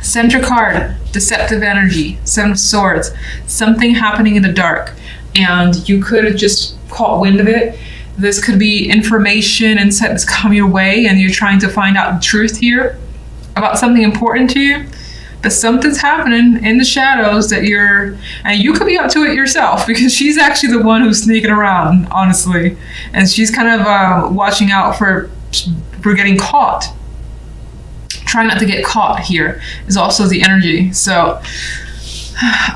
Center card, deceptive energy, Seven of Swords, something happening in the dark, and you could have just caught wind of it. This could be information, insight that's come your way, and you're trying to find out the truth here about something important to you. But something's happening in the shadows that and you could be up to it yourself, because she's actually the one who's sneaking around, honestly. And she's kind of watching out for getting caught. Try not to get caught here is also the energy. So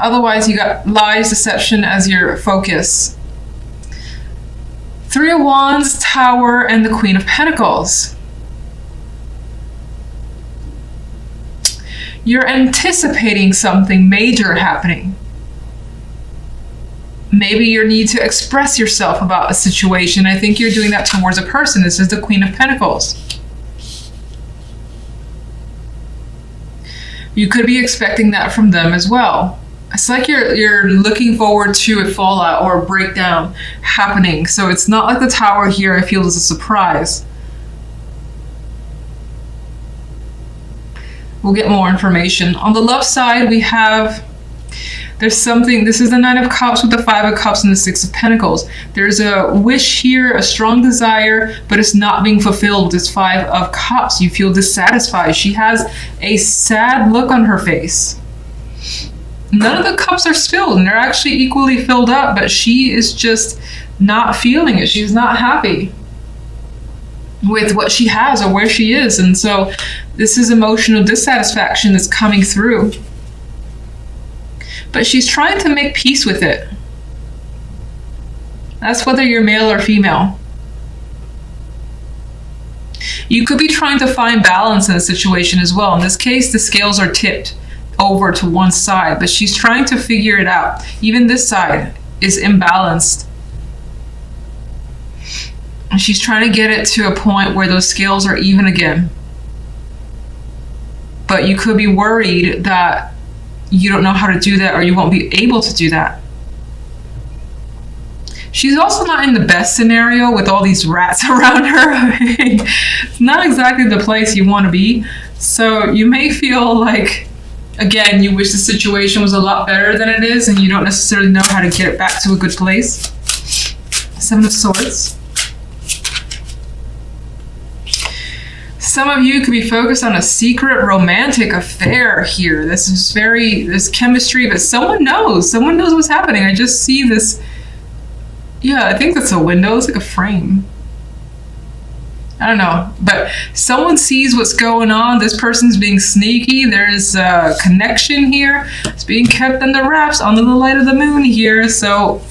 otherwise you got lies, deception as your focus. Three of Wands, Tower, and the Queen of Pentacles. You're anticipating something major happening. Maybe your need to express yourself about a situation. I think you're doing that towards a person. This is the Queen of Pentacles. You could be expecting that from them as well. It's like you're looking forward to a fallout or a breakdown happening. So it's not like the Tower here, I feel, is a surprise. We'll get more information. On the love side, we have, there's something, this is the Nine of Cups with the Five of Cups and the Six of Pentacles. There's a wish here, a strong desire, but it's not being fulfilled with this Five of Cups. You feel dissatisfied. She has a sad look on her face. None of the cups are spilled, and they're actually equally filled up, but she is just not feeling it. She's not happy with what she has or where she is. And so this is emotional dissatisfaction that's coming through. But she's trying to make peace with it. That's whether you're male or female. You could be trying to find balance in a situation as well. In this case, the scales are tipped over to one side, but she's trying to figure it out. Even this side is imbalanced. And she's trying to get it to a point where those scales are even again. But you could be worried that you don't know how to do that, or you won't be able to do that. She's also not in the best scenario with all these rats around her. It's not exactly the place you want to be. So you may feel like, again, you wish the situation was a lot better than it is, and you don't necessarily know how to get it back to a good place. Seven of Swords. Some of you could be focused on a secret romantic affair here. There's chemistry, but someone knows what's happening. I just see this. Yeah, I think that's a window. It's like a frame. I don't know, but someone sees what's going on. This person's being sneaky. There's a connection here. It's being kept under wraps under the light of the moon here. So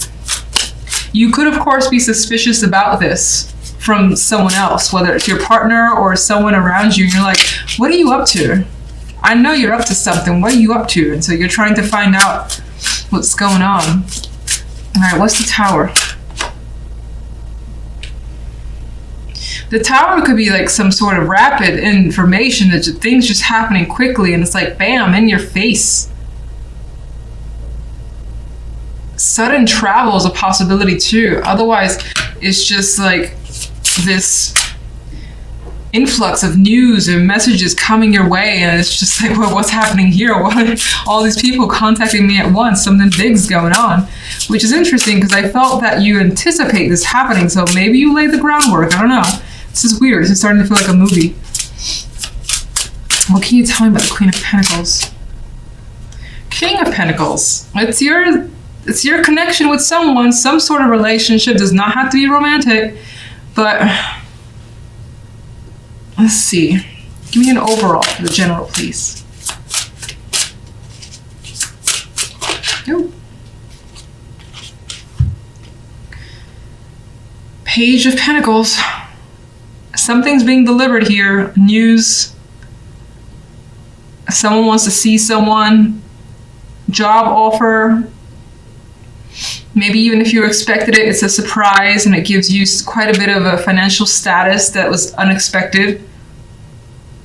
you could, of course, be suspicious about this from someone else, whether it's your partner or someone around you. And you're like, what are you up to? I know you're up to something. What are you up to? And so you're trying to find out what's going on. All right, what's the Tower? The Tower could be like some sort of rapid information, that things just happening quickly, and it's like, bam, in your face. Sudden travel is a possibility too. Otherwise, it's just like this influx of news and messages coming your way, and it's just like, well, what's happening here? All these people contacting me at once, something big's going on, which is interesting because I felt that you anticipate this happening, so maybe you laid the groundwork. I don't know. This is weird. This is starting to feel like a movie. What can you tell me about the Queen of Pentacles? King of Pentacles. It's your connection with someone, some sort of relationship. Does not have to be romantic, but let's see. Give me an overall for the general, please. Nope. Page of Pentacles. Something's being delivered here. News. Someone wants to see someone. Job offer. Maybe even if you expected it, it's a surprise, and it gives you quite a bit of a financial status that was unexpected.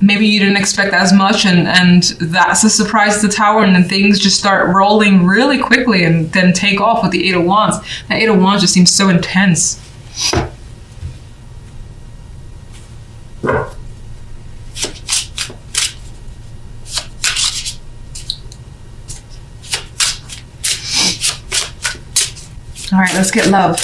Maybe you didn't expect as much, and that's a surprise to the Tower, and then things just start rolling really quickly and then take off with the Eight of Wands. That Eight of Wands just seems so intense. All right, let's get love.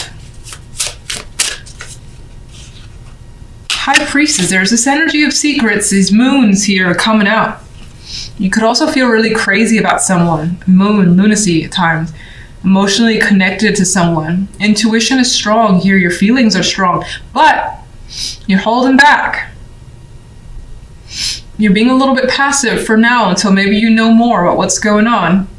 High Priestess, there's this energy of secrets, these moons here are coming out. You could also feel really crazy about someone, moon, lunacy at times, emotionally connected to someone. Intuition is strong here, your feelings are strong, but you're holding back. You're being a little bit passive for now until maybe you know more about what's going on.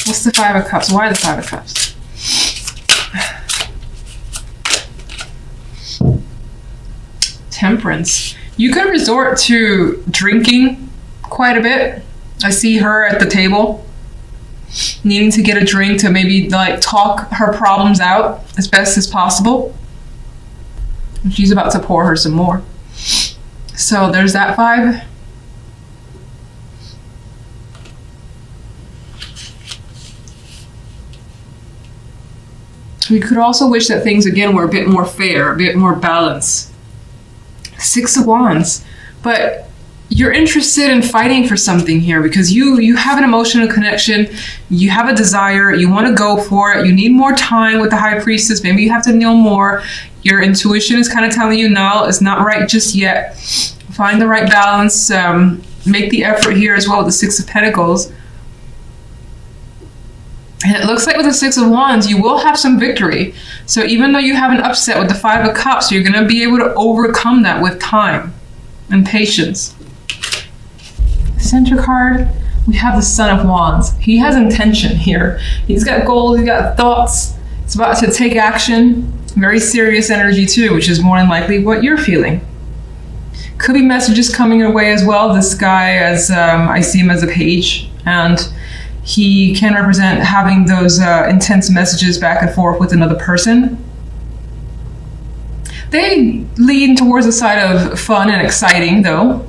What's the Five of Cups? Why the Five of Cups? Temperance. You could resort to drinking quite a bit. I see her at the table needing to get a drink to maybe like talk her problems out as best as possible. She's about to pour her some more. So there's that vibe. We could also wish that things again were a bit more fair, a bit more balanced. Six of Wands. But you're interested in fighting for something here because you have an emotional connection, you have a desire, you want to go for it, you need more time with the High Priestess, maybe you have to know more. Your intuition is kind of telling you no, it's not right just yet. Find the right balance, make the effort here as well with the Six of Pentacles. And it looks like with the Six of Wands, you will have some victory. So even though you have an upset with the Five of Cups, you're going to be able to overcome that with time and patience. Center card, we have the Son of Wands. He has intention here. He's got goals, he's got thoughts. It's about to take action. Very serious energy too, which is more than likely what you're feeling. Could be messages coming your way as well. This guy, as I see him as a page, and he can represent having those intense messages back and forth with another person. They lean towards the side of fun and exciting though.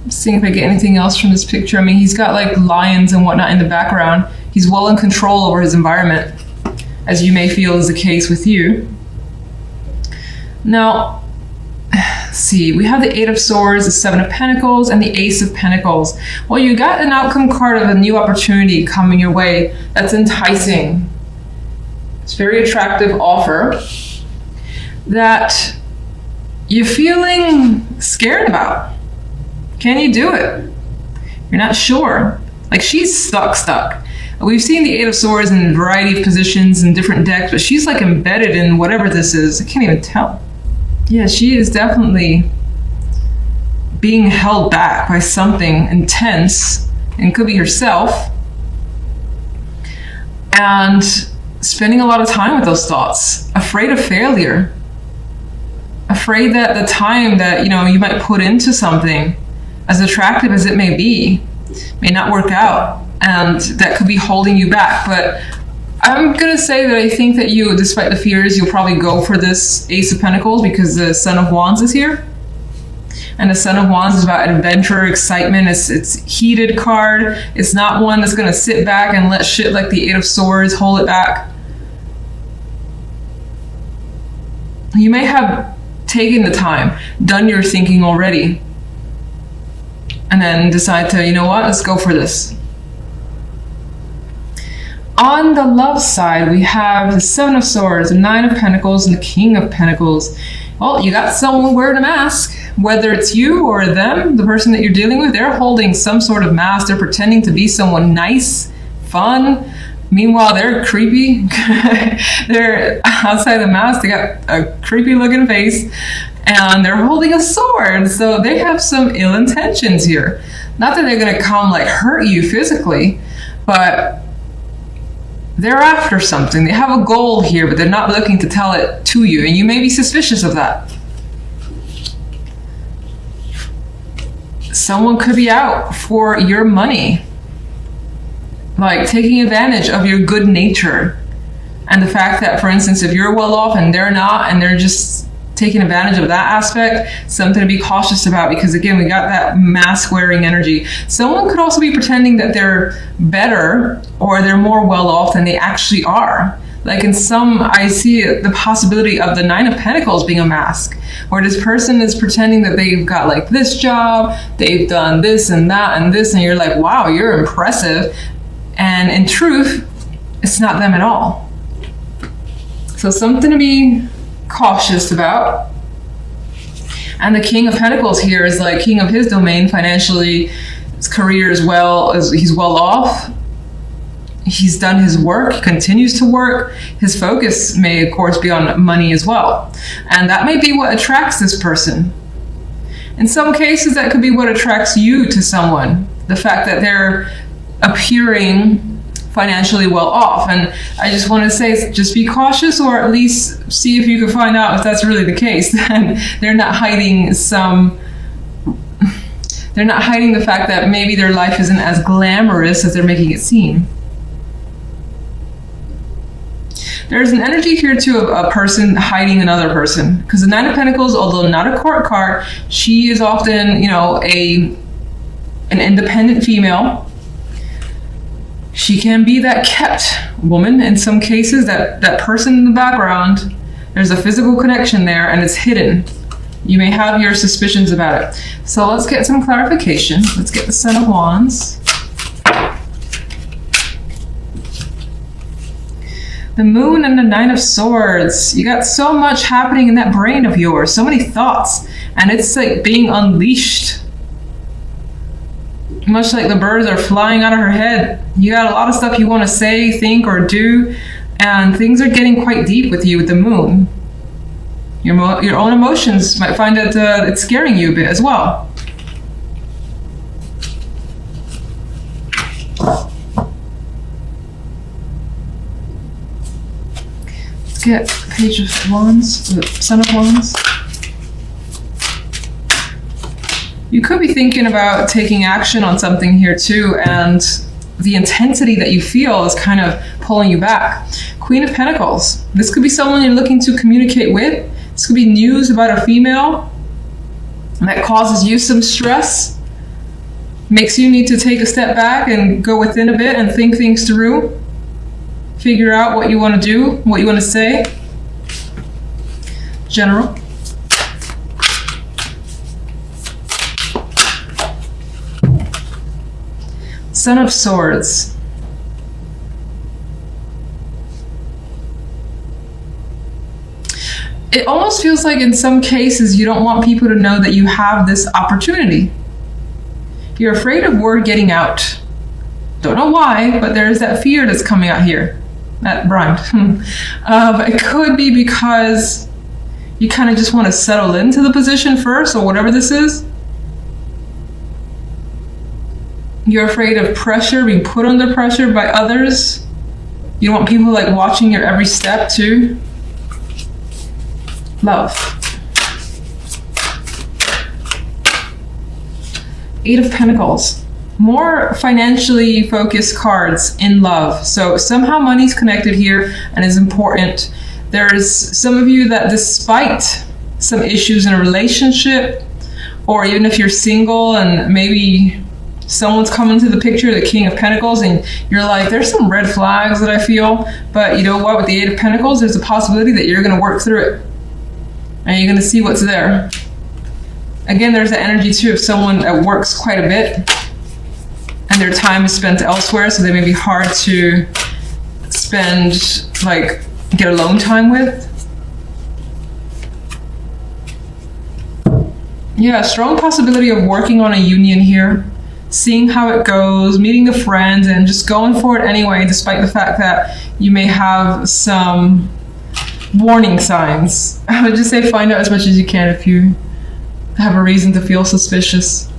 Seeing if I get anything else from this picture. I mean, he's got like lions and whatnot in the background. He's well in control over his environment, as you may feel is the case with you. Now, see, we have the Eight of Swords, the Seven of Pentacles, and the Ace of Pentacles. Well, you got an outcome card of a new opportunity coming your way that's enticing. It's a very attractive offer that you're feeling scared about. Can you do it? You're not sure. Like, she's stuck. We've seen the Eight of Swords in a variety of positions in different decks, but she's like embedded in whatever this is. I can't even tell. Yeah, she is definitely being held back by something intense, and could be herself, and spending a lot of time with those thoughts, afraid of failure, afraid that the time that you might put into something, as attractive as it may be, may not work out, and that could be holding you back. But I'm gonna say that I think that you, despite the fears, you'll probably go for this Ace of Pentacles because the Son of Wands is here. And the Son of Wands is about adventure, excitement. It's heated card. It's not one that's gonna sit back and let shit like the Eight of Swords hold it back. You may have taken the time, done your thinking already, and then decide to, let's go for this. On the love side, we have the Seven of Swords, the Nine of Pentacles, and the King of Pentacles. Well, you got someone wearing a mask. Whether it's you or them, the person that you're dealing with, they're holding some sort of mask. They're pretending to be someone nice, fun. Meanwhile, they're creepy. They're outside the mask. They got a creepy looking face, and they're holding a sword. So they have some ill intentions here. Not that they're gonna come like hurt you physically, but they're after something. They have a goal here, but they're not looking to tell it to you, and you may be suspicious of that. Someone could be out for your money, like taking advantage of your good nature, and the fact that, for instance, if you're well off and they're not, and they're just taking advantage of that aspect, something to be cautious about, because again, we got that mask wearing energy. Someone could also be pretending that they're better or they're more well off than they actually are. Like in some, I see the possibility of the Nine of Pentacles being a mask, where this person is pretending that they've got like this job, they've done this and that and this, and you're like, wow, you're impressive. And in truth, it's not them at all. So something to be cautious about. And the King of Pentacles here is like king of his domain financially, his career as well, as he's well off. He's done his work, he continues to work. His focus may, of course, be on money as well. And that may be what attracts this person. In some cases, that could be what attracts you to someone. The fact that they're appearing financially well off. And I just want to say, just be cautious, or at least see if you can find out if that's really the case. And they're not hiding the fact that maybe their life isn't as glamorous as they're making it seem. There's an energy here too of a person hiding another person, because the Nine of Pentacles, although not a court card, she is often, you know, an independent female. She can be that kept woman in some cases, that person in the background. There's a physical connection there and it's hidden. You may have your suspicions about it. So let's get some clarification. Let's get the Ten of Wands. The Moon and the Nine of Swords. You got so much happening in that brain of yours, so many thoughts, and it's like being unleashed. Much like the birds are flying out of her head. You got a lot of stuff you want to say, think, or do, and things are getting quite deep with you with the Moon. Your own emotions might find that it's scaring you a bit as well. Get Page of Wands, the Ten of Wands. You could be thinking about taking action on something here too, and the intensity that you feel is kind of pulling you back. Queen of Pentacles. This could be someone you're looking to communicate with. This could be news about a female that causes you some stress, makes you need to take a step back and go within a bit and think things through. Figure out what you want to do, what you want to say. General. Ten of Swords. It almost feels like in some cases you don't want people to know that you have this opportunity. You're afraid of word getting out. Don't know why, but there's that fear that's coming out here. That rhymed. But it could be because you kind of just want to settle into the position first, or whatever this is. You're afraid of pressure, being put under pressure by others. You don't want people like watching your every step too. Love. Eight of Pentacles. More financially focused cards in love. So somehow money's connected here and is important. There's some of you that despite some issues in a relationship, or even if you're single and maybe someone's coming to the picture, the King of Pentacles, and you're like, there's some red flags that I feel, but you know what, with the Eight of Pentacles, there's a possibility that you're going to work through it and you're going to see what's there. Again, there's the energy too of someone that works quite a bit and their time is spent elsewhere, so they may be hard to spend, like, get alone time with. Yeah, strong possibility of working on a union here, seeing how it goes, meeting the friends, and just going for it anyway, despite the fact that you may have some warning signs. I would just say find out as much as you can if you have a reason to feel suspicious.